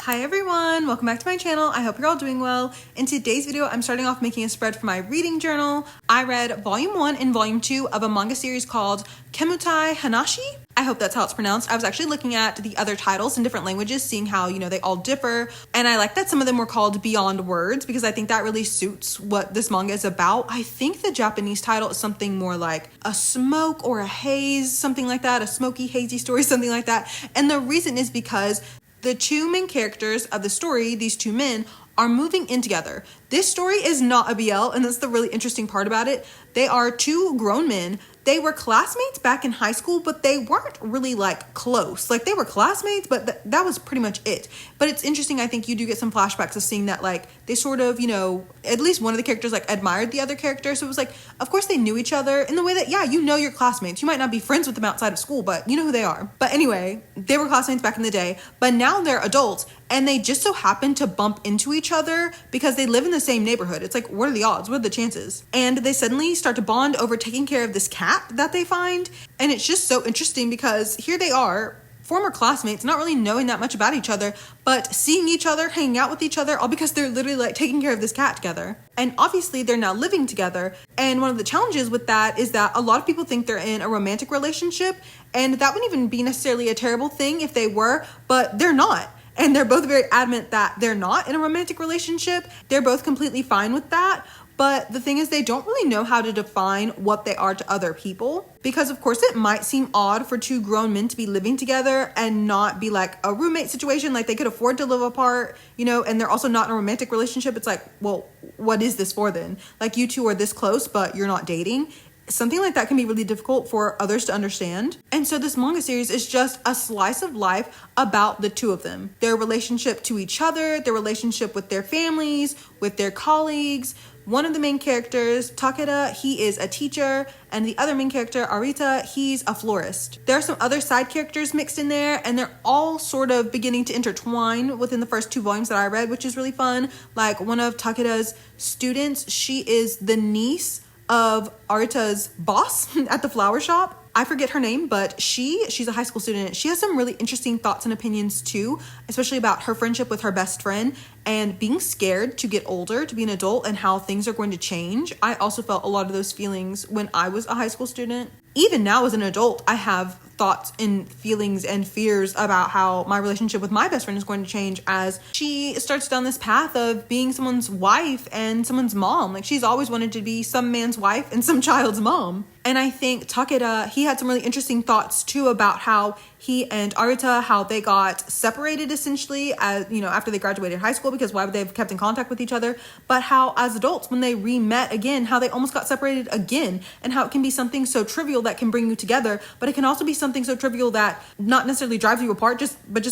Hi everyone, welcome back to my channel. I hope you're all doing well. In today's video, I'm starting off making a spread for my reading journal. I read volume 1 and volume 2 of a manga series called Kemutai Hanashi. I hope that's how it's pronounced. I was actually looking at the other titles in different languages, seeing how, they all differ. And I like that some of them were called Beyond Words because I think that really suits what this manga is about. I think the Japanese title is something more like a smoke or a haze, something like that, a smoky, hazy story, something like that. And the reason is because the two main characters of the story, these two men, are moving in together. This story is not a BL, and that's the really interesting part about it. They are two grown men. They were classmates back in high school, but they weren't really close. They were classmates, but that was pretty much it. But it's interesting, I think you do get some flashbacks of seeing that they sort of, at least one of the characters admired the other character. So it was of course they knew each other in the way that, yeah, your classmates. You might not be friends with them outside of school, but you know who they are. But anyway, they were classmates back in the day, but now they're adults and they just so happen to bump into each other because they live in the same neighborhood. It's what are the odds? What are the chances? And they suddenly start to bond over taking care of this cat that they find. And it's just so interesting because here they are, former classmates, not really knowing that much about each other, but seeing each other, hanging out with each other, all because they're literally taking care of this cat together. And obviously they're now living together. And one of the challenges with that is that a lot of people think they're in a romantic relationship, and that wouldn't even be necessarily a terrible thing if they were, but they're not. And they're both very adamant that they're not in a romantic relationship. They're both completely fine with that. But the thing is, they don't really know how to define what they are to other people. Because of course it might seem odd for two grown men to be living together and not be a roommate situation. They could afford to live apart, and they're also not in a romantic relationship. It's well, what is this for then? You two are this close, but you're not dating. Something like that can be really difficult for others to understand. And so this manga series is just a slice of life about the two of them. Their relationship to each other, their relationship with their families, with their colleagues. One of the main characters, Takeda, he is a teacher, and the other main character, Arita, he's a florist. There are some other side characters mixed in there, and they're all sort of beginning to intertwine within the first 2 volumes that I read, which is really fun. One of Takeda's students, she is the niece of Arita's boss at the flower shop. I forget her name, but she's a high school student. She has some really interesting thoughts and opinions too, especially about her friendship with her best friend and being scared to get older, to be an adult, and how things are going to change. I also felt a lot of those feelings when I was a high school student. Even now as an adult, I have thoughts and feelings and fears about how my relationship with my best friend is going to change as she starts down this path of being someone's wife and someone's mom. She's always wanted to be some man's wife and some child's mom. And I think Takeda, he had some really interesting thoughts too about how he and Arita, how they got separated essentially as, after they graduated high school, because why would they have kept in contact with each other? But how as adults, when they re-met again, how they almost got separated again, and how it can be something so trivial that can bring you together, but it can also be something so trivial that not necessarily drives you apart, but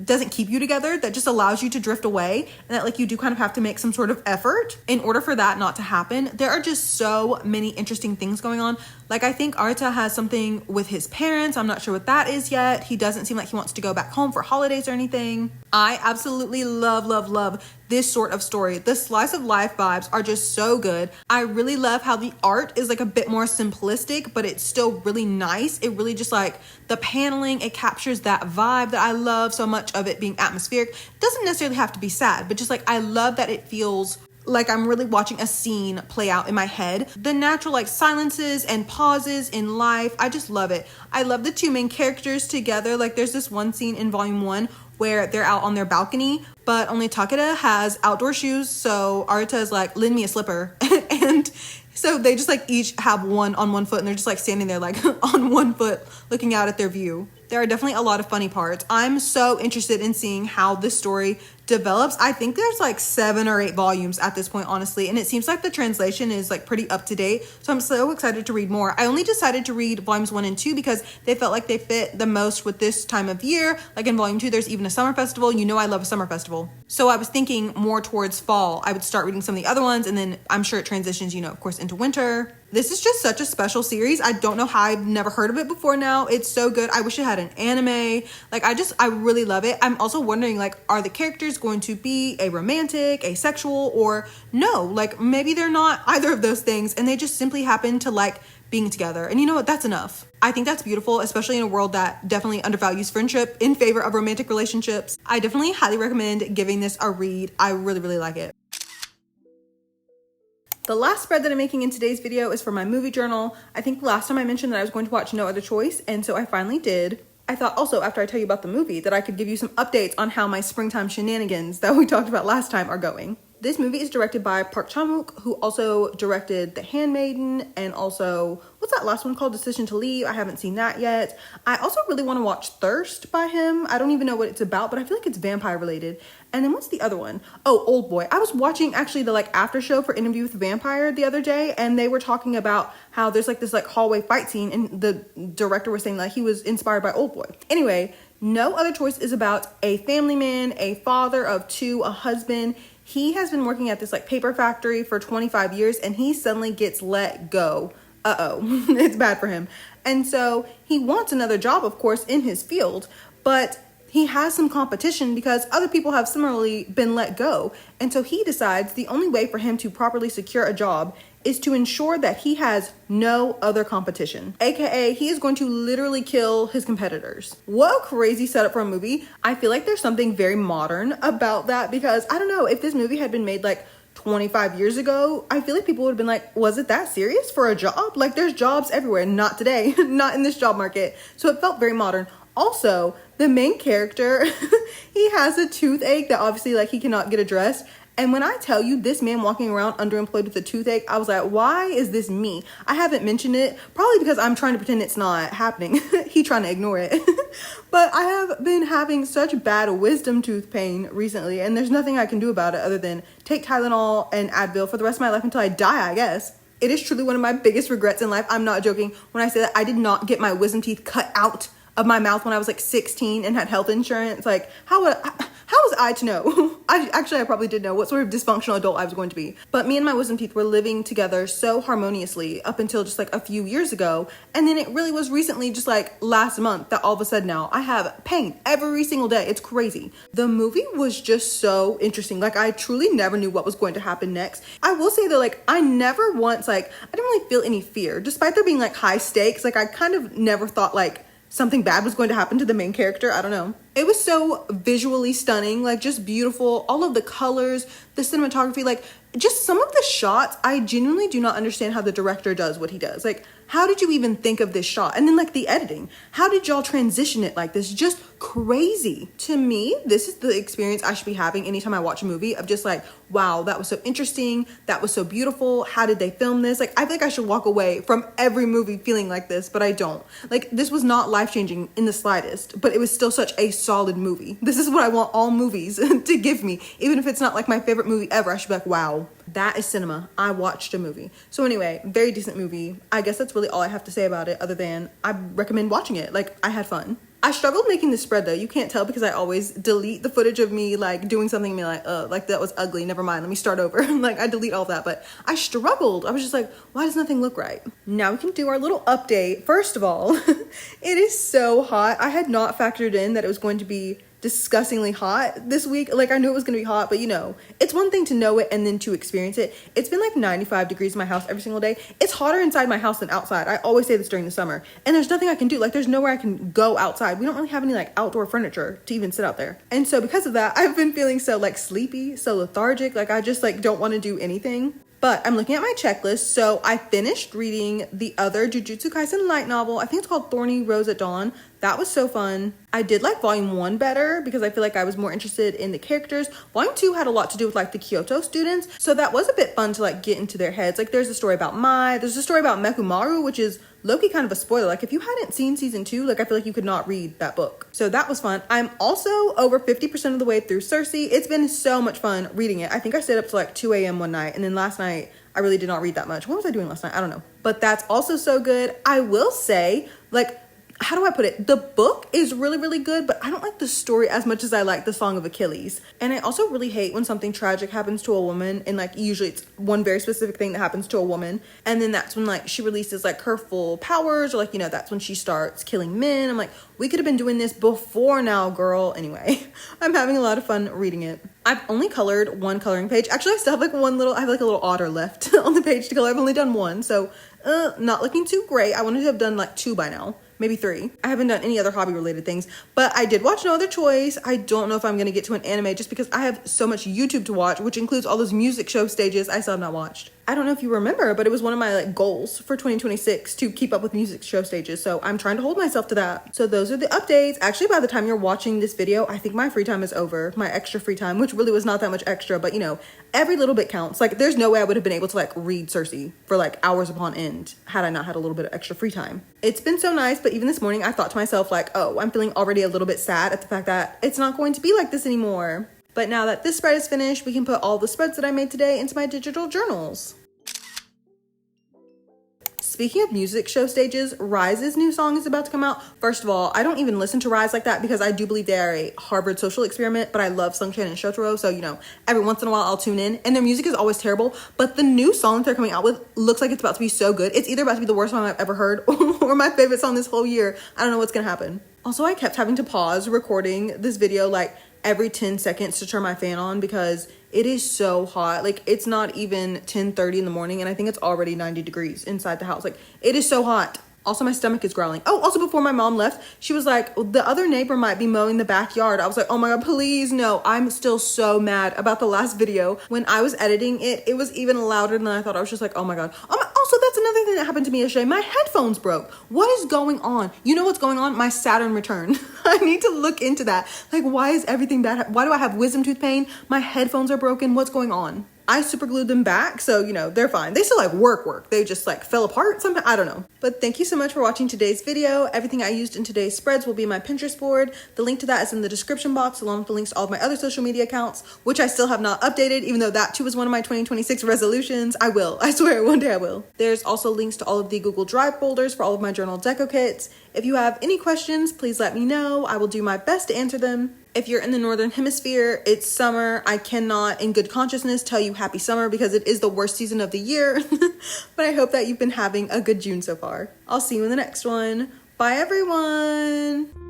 doesn't keep you together, that just allows you to drift away, and that you do kind of have to make some sort of effort in order for that not to happen. There are just so many interesting things going on. I think Arita has something with his parents. I'm not sure what that is yet. He doesn't seem like he wants to go back home for holidays or anything. I absolutely love this sort of story. The slice of life vibes are just so good. I really love how the art is a bit more simplistic, but it's still really nice. It really just the paneling, it captures that vibe that I love so much of it being atmospheric. It doesn't necessarily have to be sad, but just I love that it feels like I'm really watching a scene play out in my head. The natural silences and pauses in life, I just love it. I love the two main characters together. There's this one scene in volume 1 where they're out on their balcony, but only Takeda has outdoor shoes, so Arita is lend me a slipper. And so they just each have one on one foot, and they're just standing there on one foot looking out at their view. There are definitely a lot of funny parts. I'm so interested in seeing how this story develops. I think there's 7 or 8 volumes at this point, honestly, and it seems like the translation is pretty up to date, so I'm so excited to read more. I only decided to read volumes 1 and 2 because they felt like they fit the most with this time of year. In volume 2, there's even a summer festival. I love a summer festival, so I was thinking more towards fall I would start reading some of the other ones, and then I'm sure it transitions, of course, into winter. This is just such a special series. I don't know how I've never heard of it before now. It's so good. I wish it had an anime. Like, I really love it. I'm also wondering, like, are the characters going to be a romantic, asexual, or no? Like, maybe they're not either of those things and they just simply happen to like being together. And you know what? That's enough. I think that's beautiful, especially in a world that definitely undervalues friendship in favor of romantic relationships. I definitely highly recommend giving this a read. I really, really like it. The last spread that I'm making in today's video is for my movie journal. I think last time I mentioned that I was going to watch No Other Choice, and so I finally did. I thought also, after I tell you about the movie, that I could give you some updates on how my springtime shenanigans that we talked about last time are going. This movie is directed by chanwook, who also directed The Handmaiden and also, what's that last one called? Decision to Leave. I haven't seen that yet. I also really want to watch Thirst by him. I don't even know what it's about, but I feel like it's vampire related. And then what's the other one? Oh, Old Boy. I was watching actually the like after show for Interview with the Vampire the other day, and they were talking about how there's like this like hallway fight scene, and the director was saying like he was inspired by Old Boy. Anyway, No Other Choice is about a family man, a father of two, a husband. He has been working at this like paper factory for 25 years and he suddenly gets let go. Uh-oh, it's bad for him. And so he wants another job, of course, in his field, but he has some competition because other people have similarly been let go. And so he decides the only way for him to properly secure a job is to ensure that he has no other competition. AKA, he is going to literally kill his competitors. What a crazy setup for a movie. I feel like there's something very modern about that because I don't know, if this movie had been made like 25 years ago, I feel like people would have been like, was it that serious for a job? Like there's jobs everywhere, not today, not in this job market. So it felt very modern. Also, the main character, he has a toothache that obviously like he cannot get addressed. And when I tell you this man walking around underemployed with a toothache, I was like, why is this me? I haven't mentioned it, probably because I'm trying to pretend it's not happening. He trying to ignore it. But I have been having such bad wisdom tooth pain recently, and there's nothing I can do about it other than take Tylenol and Advil for the rest of my life until I die, I guess. It is truly one of my biggest regrets in life. I'm not joking when I say that I did not get my wisdom teeth cut out of my mouth when I was like 16 and had health insurance. Like, how was I to know? I probably did know what sort of dysfunctional adult I was going to be. But me and my wisdom teeth were living together so harmoniously up until just like a few years ago. And then it really was recently, just like last month, that all of a sudden now I have pain every single day. It's crazy. The movie was just so interesting. Like I truly never knew what was going to happen next. I will say though, like I never once, like I didn't really feel any fear despite there being like high stakes. Like I kind of never thought like something bad was going to happen to the main character. I don't know. It was so visually stunning, like just beautiful. All of the colors, the cinematography, like just some of the shots, I genuinely do not understand how the director does what he does. Like, how did you even think of this shot? And then like the editing, how did y'all transition it like this? Just crazy. To me, this is the experience I should be having anytime I watch a movie of just like, wow, that was so interesting. That was so beautiful. How did they film this? Like, I feel like I should walk away from every movie feeling like this, but I don't. Like, this was not life-changing in the slightest, but it was still such a solid movie. This is what I want all movies to give me. Even if it's not like my favorite movie ever, I should be like, wow, that is cinema. I watched a movie. So anyway, very decent movie. I guess that's really all I have to say about it other than I recommend watching it. Like, I had fun. I struggled making this spread though. You can't tell because I always delete the footage of me like doing something and be like that was ugly. Never mind. Let me start over. Like I delete all that, but I struggled. I was just like, why does nothing look right? Now we can do our little update. First of all, it is so hot. I had not factored in that it was going to be disgustingly hot this week. Like I knew it was gonna be hot, but you know, it's one thing to know it and then to experience it. It's been like 95 degrees in my house every single day. It's hotter inside my house than outside. I always say this during the summer, and there's nothing I can do. Like there's nowhere I can go outside. We don't really have any like outdoor furniture to even sit out there. And so because of that, I've been feeling so like sleepy, so lethargic. Like I just like don't want to do anything. But I'm looking at my checklist. So I finished reading the other Jujutsu Kaisen light novel. I think it's called Thorny Rose at Dawn. That was so fun. I did like volume 1 better because I feel like I was more interested in the characters. Volume 2 had a lot to do with like the Kyoto students. So that was a bit fun to like get into their heads. Like there's a story about Mai. There's a story about Mekumaru, which is low-key kind of a spoiler. Like if you hadn't seen season 2, like I feel like you could not read that book. So that was fun. I'm also over 50% of the way through Cersei. It's been so much fun reading it. I think I stayed up to like 2 a.m. one night, and then last night I really did not read that much. What was I doing last night? I don't know. But that's also so good. I will say, like, how do I put it? The book is really, really good, but I don't like the story as much as I like the Song of Achilles. And I also really hate when something tragic happens to a woman, and like usually it's one very specific thing that happens to a woman, and then that's when like she releases like her full powers, or like, you know, that's when she starts killing men. I'm like, we could have been doing this before now, girl. Anyway, I'm having a lot of fun reading it. I've only colored one coloring page. Actually, I still have like I have like a little otter left on the page to color. I've only done one, so not looking too great. I wanted to have done like 2 by now. Maybe 3. I haven't done any other hobby related things, but I did watch No Other Choice. I don't know if I'm going to get to an anime just because I have so much YouTube to watch, which includes all those music show stages I still have not watched. I don't know if you remember, but it was one of my like goals for 2026 to keep up with music show stages. So I'm trying to hold myself to that. So those are the updates. Actually, by the time you're watching this video, I think my free time is over, my extra free time, which really was not that much extra, but you know, every little bit counts. Like there's no way I would have been able to like read Cersei for like hours upon end had I not had a little bit of extra free time. It's been so nice, but even this morning I thought to myself like, oh, I'm feeling already a little bit sad at the fact that it's not going to be like this anymore. But now that this spread is finished, we can put all the spreads that I made today into my digital journals. Speaking of music show stages, Rise's new song is about to come out. First of all, I don't even listen to Rise like that because I do believe they are a Harvard social experiment, but I love Sungchan and Shotaro, so you know, every once in a while I'll tune in, and their music is always terrible, but the new song that they're coming out with looks like it's about to be so good. It's either about to be the worst song I've ever heard or my favorite song this whole year. I don't know what's gonna happen. Also, I kept having to pause recording this video like every 10 seconds to turn my fan on because it is so hot. Like it's not even 10:30 in the morning and I think it's already 90 degrees inside the house. Like it is so hot. Also, my stomach is growling. Oh, also before my mom left, she was like, the other neighbor might be mowing the backyard. I was like, oh my God, please no. I'm still so mad about the last video. When I was editing it, it was even louder than I thought. I was just like, oh my God. Also, that's another thing that happened to me yesterday. My headphones broke. What is going on? You know what's going on? My Saturn return. I need to look into that. Like, why is everything bad? Why do I have wisdom tooth pain? My headphones are broken. What's going on? I super glued them back, so you know, they're fine. They still like work. They just like fell apart somehow. I don't know. But thank you so much for watching today's video. Everything I used in today's spreads will be in my Pinterest board. The link to that is in the description box, along with the links to all of my other social media accounts, which I still have not updated, even though that too is one of my 2026 resolutions. I will. I swear, one day I will. There's also links to all of the Google Drive folders for all of my journal deco kits. If you have any questions, please let me know. I will do my best to answer them. If you're in the Northern Hemisphere, it's summer. I cannot, in good consciousness, tell you happy summer because it is the worst season of the year. But I hope that you've been having a good June so far. I'll see you in the next one. Bye, everyone.